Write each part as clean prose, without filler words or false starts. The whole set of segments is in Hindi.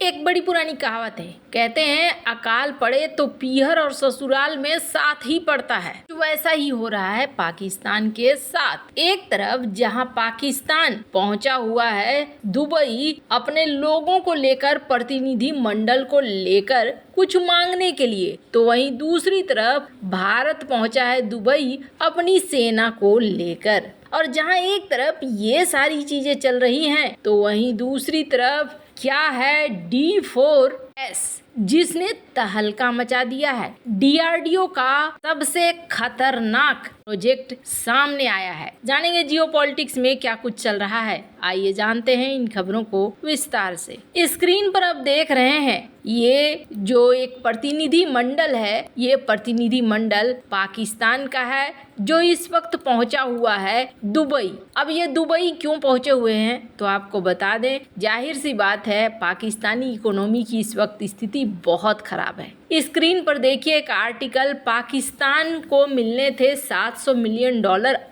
एक बड़ी पुरानी कहावत है, कहते हैं अकाल पड़े तो पीहर और ससुराल में साथ ही पड़ता है। तो वैसा ही हो रहा है पाकिस्तान के साथ। एक तरफ जहां पाकिस्तान पहुंचा हुआ है दुबई अपने लोगों को लेकर, प्रतिनिधि मंडल को लेकर कुछ मांगने के लिए, तो वहीं दूसरी तरफ भारत पहुंचा है दुबई अपनी सेना को लेकर। और जहां एक तरफ ये सारी चीजें चल रही हैं, तो वहीं दूसरी तरफ क्या है D4S, जिसने तहलका मचा दिया है। DRDO का सबसे खतरनाक प्रोजेक्ट सामने आया है। जानेंगे जियोपॉलिटिक्स में क्या कुछ चल रहा है, आइए जानते हैं इन खबरों को विस्तार से। स्क्रीन पर आप देख रहे हैं ये जो एक प्रतिनिधि मंडल है, ये प्रतिनिधि मंडल पाकिस्तान का है जो इस वक्त पहुंचा हुआ है दुबई। अब ये दुबई क्यों पहुंचे हुए हैं तो आपको बता दें, जाहिर सी बात है पाकिस्तानी इकोनॉमी की इस वक्त स्थिति बहुत खराब है। स्क्रीन पर देखिए एक आर्टिकल, पाकिस्तान को मिलने थे $700 मिलियन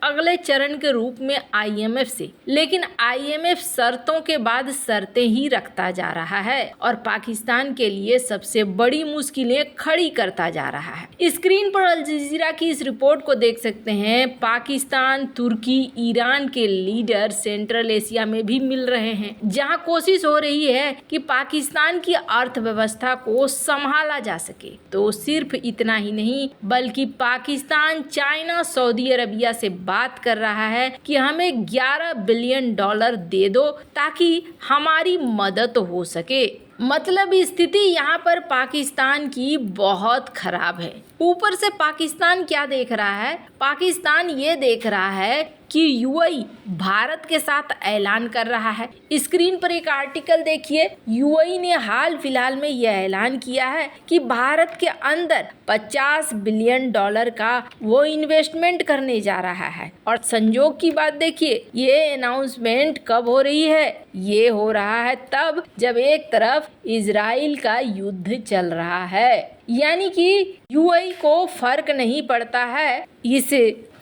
अगले चरण के रूप में IMF से, लेकिन IMF शर्तों के बाद शर्तें ही रखता जा रहा है और पाकिस्तान के लिए सबसे बड़ी मुश्किलें खड़ी करता जा रहा है। स्क्रीन पर अल जजीरा की इस रिपोर्ट को देख सकते हैं। पाकिस्तान, तुर्की, ईरान के लीडर सेंट्रल एशिया में भी मिल रहे हैं, जहां कोशिश हो रही है कि पाकिस्तान की अर्थव्यवस्था को संभाला जा सके। तो सिर्फ इतना ही नहीं, बल्कि पाकिस्तान चाइना, सऊदी अरबिया से बात कर रहा है कि हमें $11 बिलियन दे दो ताकि हमारी मदद हो सके। मतलब स्थिति यहाँ पर पाकिस्तान की बहुत खराब है। ऊपर से पाकिस्तान क्या देख रहा है, पाकिस्तान ये देख रहा है कि UAE भारत के साथ ऐलान कर रहा है। स्क्रीन पर एक आर्टिकल देखिए, UAE ने हाल फिलहाल में यह ऐलान किया है कि भारत के अंदर $50 बिलियन का वो इन्वेस्टमेंट करने जा रहा है। और संजोग की बात देखिए, ये अनाउंसमेंट कब हो रही है, ये हो रहा है तब जब एक तरफ इजराइल का युद्ध चल रहा है। यानी कि UAE को फर्क नहीं पड़ता है इस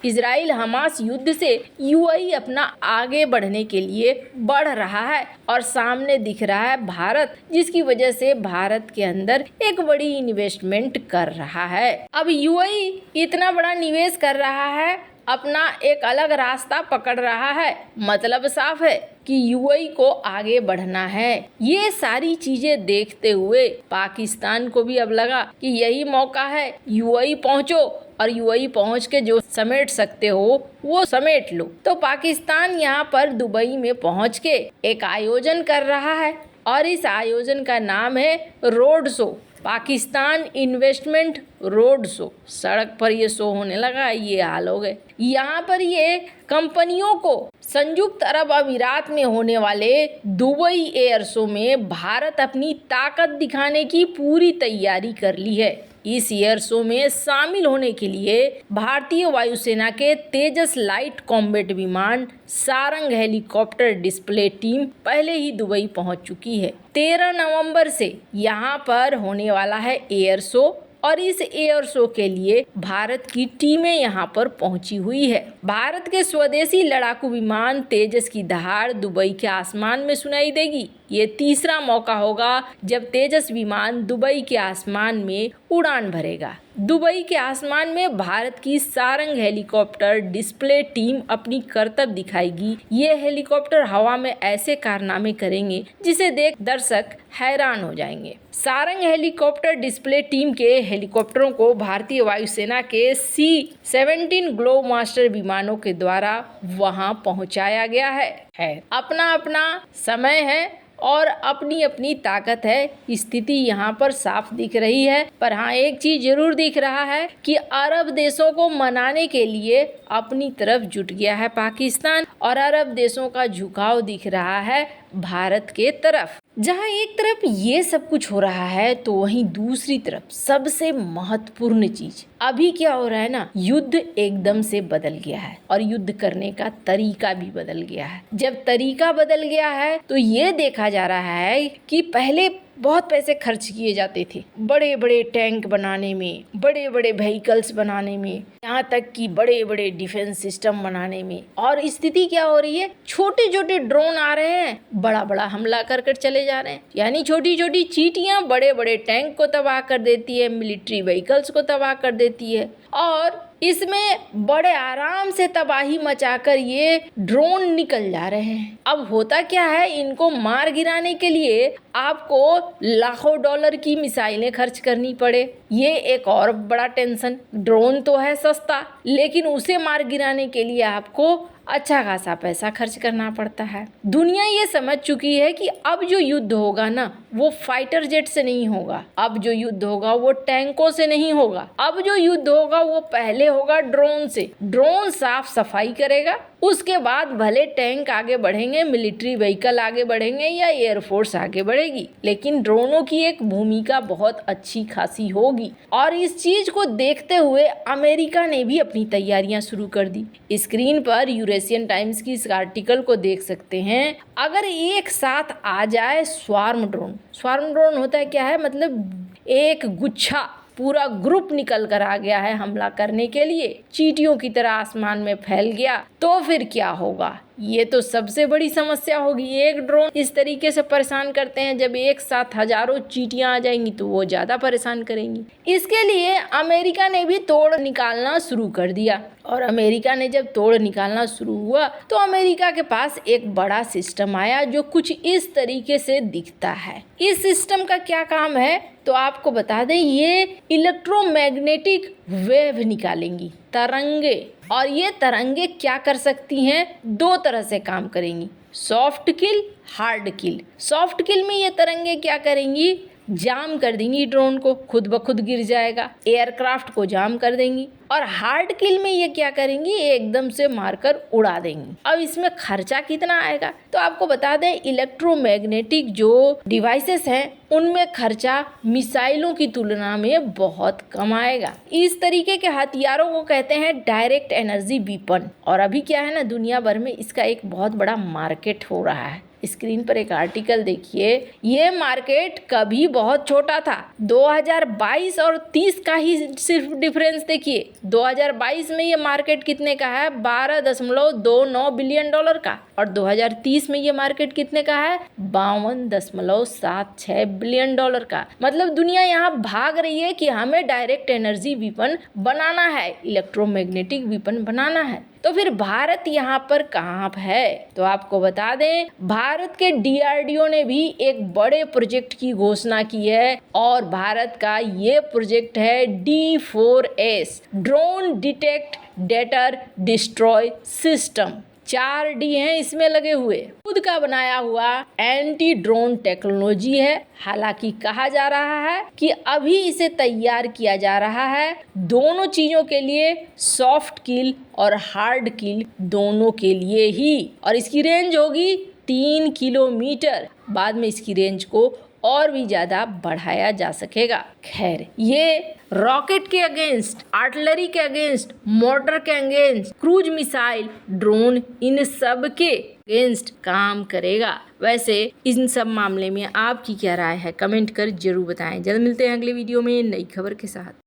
इजराइल हमास युद्ध से। UAE अपना आगे बढ़ने के लिए बढ़ रहा है और सामने दिख रहा है भारत, जिसकी वजह से भारत के अंदर एक बड़ी इन्वेस्टमेंट कर रहा है। अब UAE इतना बड़ा निवेश कर रहा है, अपना एक अलग रास्ता पकड़ रहा है, मतलब साफ है कि UAE को आगे बढ़ना है। ये सारी चीजें देखते हुए पाकिस्तान को भी अब लगा कि यही मौका है, UAE पहुंचो और UAE पहुंच के जो समेट सकते हो वो समेट लो। तो पाकिस्तान यहाँ पर दुबई में पहुंच के एक आयोजन कर रहा है और इस आयोजन का नाम है road show, Pakistan investment road show. सड़क पर ये शो होने लगा, ये हाल हो गए। यहाँ पर ये कंपनियों को संयुक्त अरब अमीरात में होने वाले दुबई एयर शो में भारत अपनी ताकत दिखाने की पूरी तैयारी कर ली है। इस एयर शो में शामिल होने के लिए भारतीय वायुसेना के तेजस लाइट कॉम्बैट विमान, सारंग हेलीकॉप्टर डिस्प्ले टीम पहले ही दुबई पहुंच चुकी है। 13 नवंबर से यहाँ पर होने वाला है एयर शो और इस एयर शो के लिए भारत की टीमें यहाँ पर पहुंची हुई है। भारत के स्वदेशी लड़ाकू विमान तेजस की दहाड़ दुबई के आसमान में सुनाई देगी। ये तीसरा मौका होगा जब तेजस विमान दुबई के आसमान में उड़ान भरेगा। दुबई के आसमान में भारत की सारंग हेलीकॉप्टर डिस्प्ले टीम अपनी करतब दिखाएगी। ये हेलीकॉप्टर हवा में ऐसे कारनामे करेंगे जिसे देख दर्शक हैरान हो जाएंगे। सारंग हेलीकॉप्टर डिस्प्ले टीम के हेलीकॉप्टरों को भारतीय वायुसेना के C-17 ग्लोब मास्टर विमानों के द्वारा वहां पहुंचाया गया है। अपना अपना समय है और अपनी अपनी ताकत है। स्थिति यहाँ पर साफ दिख रही है, पर हाँ एक चीज जरूर दिख रहा है कि अरब देशों को मनाने के लिए अपनी तरफ जुट गया है पाकिस्तान और अरब देशों का झुकाव दिख रहा है भारत के तरफ। जहाँ एक तरफ ये सब कुछ हो रहा है तो वहीं दूसरी तरफ सबसे महत्वपूर्ण चीज अभी क्या हो रहा है ना, युद्ध एकदम से बदल गया है और युद्ध करने का तरीका भी बदल गया है। जब तरीका बदल गया है तो ये देखा जा रहा है कि पहले बहुत पैसे खर्च किए जाते थे बड़े बड़े टैंक बनाने में, बड़े बड़े व्हीकल्स बनाने में, यहाँ तक कि बड़े बड़े डिफेंस सिस्टम बनाने में। और स्थिति क्या हो रही है, छोटे छोटे ड्रोन आ रहे हैं, बड़ा बड़ा हमला कर कर चले जा रहे हैं। यानी छोटी छोटी चींटियां बड़े बड़े टैंक को तबाह कर देती है, मिलिट्री व्हीकल्स को तबाह कर देती है, और इसमें बड़े आराम से तबाही मचाकर ये ड्रोन निकल जा रहे हैं। अब होता क्या है, इनको मार गिराने के लिए आपको लाखों डॉलर की मिसाइलें खर्च करनी पड़े, ये एक और बड़ा टेंशन। ड्रोन तो है सस्ता, लेकिन उसे मार गिराने के लिए आपको अच्छा खासा पैसा खर्च करना पड़ता है। दुनिया ये समझ चुकी है कि अब जो युद्ध होगा ना, वो फाइटर जेट से नहीं होगा, अब जो युद्ध होगा वो टैंकों से नहीं होगा, अब जो युद्ध होगा वो पहले होगा ड्रोन से। ड्रोन साफ सफाई करेगा, उसके बाद भले टैंक आगे बढ़ेंगे, मिलिट्री व्हीकल आगे बढ़ेंगे या एयरफोर्स आगे बढ़ेगी, लेकिन ड्रोनों की एक भूमिका बहुत अच्छी खासी होगी। और इस चीज को देखते हुए अमेरिका ने भी अपनी तैयारियां शुरू कर दी। स्क्रीन पर यूरेशियन टाइम्स की इस आर्टिकल को देख सकते हैं। अगर एक साथ आ जाए स्वार्म ड्रोन, स्वार्म ड्रोन होता है क्या है, मतलब एक गुच्छा पूरा ग्रुप निकल कर आ गया है हमला करने के लिए, चींटियों की तरह आसमान में फैल गया, तो फिर क्या होगा? ये तो सबसे बड़ी समस्या होगी। एक ड्रोन इस तरीके से परेशान करते हैं, जब एक साथ हजारों चींटियां आ जाएंगी तो वो ज्यादा परेशान करेंगी। इसके लिए अमेरिका ने भी तोड़ निकालना शुरू कर दिया, और अमेरिका ने जब तोड़ निकालना शुरू हुआ तो अमेरिका के पास एक बड़ा सिस्टम आया जो कुछ इस तरीके से दिखता है। इस सिस्टम का क्या काम है तो आपको बता दें, ये इलेक्ट्रोमैग्नेटिक वेव निकालेंगी, तरंगे। और ये तरंगे क्या कर सकती हैं, दो तरह से काम करेंगी, सॉफ्ट किल, हार्ड किल। सॉफ्ट किल में ये तरंगे क्या करेंगी, जाम कर देंगी ड्रोन को, खुद ब खुद गिर जाएगा, एयरक्राफ्ट को जाम कर देंगी। और हार्ड किल में ये क्या करेंगी, एकदम से मारकर उड़ा देंगी। अब इसमें खर्चा कितना आएगा तो आपको बता दें, इलेक्ट्रोमैग्नेटिक जो डिवाइसेस हैं उनमें खर्चा मिसाइलों की तुलना में बहुत कम आएगा। इस तरीके के हथियारों को कहते हैं डायरेक्ट एनर्जी वीपन। और अभी क्या है ना, दुनिया भर में इसका एक बहुत बड़ा मार्केट हो रहा है। स्क्रीन पर एक आर्टिकल देखिए, ये मार्केट कभी बहुत छोटा था, 2022 और 30 का ही सिर्फ डिफरेंस देखिए। 2022 में ये मार्केट कितने का है, 12.29 बिलियन डॉलर का, और 2030 में ये मार्केट कितने का है, 52.76 बिलियन डॉलर का। मतलब दुनिया यहाँ भाग रही है कि हमें डायरेक्ट एनर्जी वीपन बनाना है, इलेक्ट्रोमैग्नेटिक वीपन बनाना है। तो फिर भारत यहाँ पर कहाँ है तो आपको बता दें, भारत के DRDO ने भी एक बड़े प्रोजेक्ट की घोषणा की है, और भारत का ये प्रोजेक्ट है D4S, drone detect debtor destroy system. 4D हैं इसमें लगे हुए, खुद का बनाया हुआ एंटी ड्रोन टेक्नोलॉजी है। हालांकि कहा जा रहा है कि अभी इसे तैयार किया जा रहा है दोनों चीजों के लिए, सॉफ्ट किल और हार्ड किल दोनों के लिए ही, और इसकी रेंज होगी 3 किलोमीटर। बाद में इसकी रेंज को और भी ज्यादा बढ़ाया जा सकेगा। खैर, ये रॉकेट के अगेंस्ट, आर्टिलरी के अगेंस्ट, मोटर के अगेंस्ट, क्रूज मिसाइल, ड्रोन, इन सब के अगेंस्ट काम करेगा। वैसे इन सब मामले में आपकी क्या राय है, कमेंट कर जरूर बताएं। जल्द मिलते हैं अगले वीडियो में नई खबर के साथ।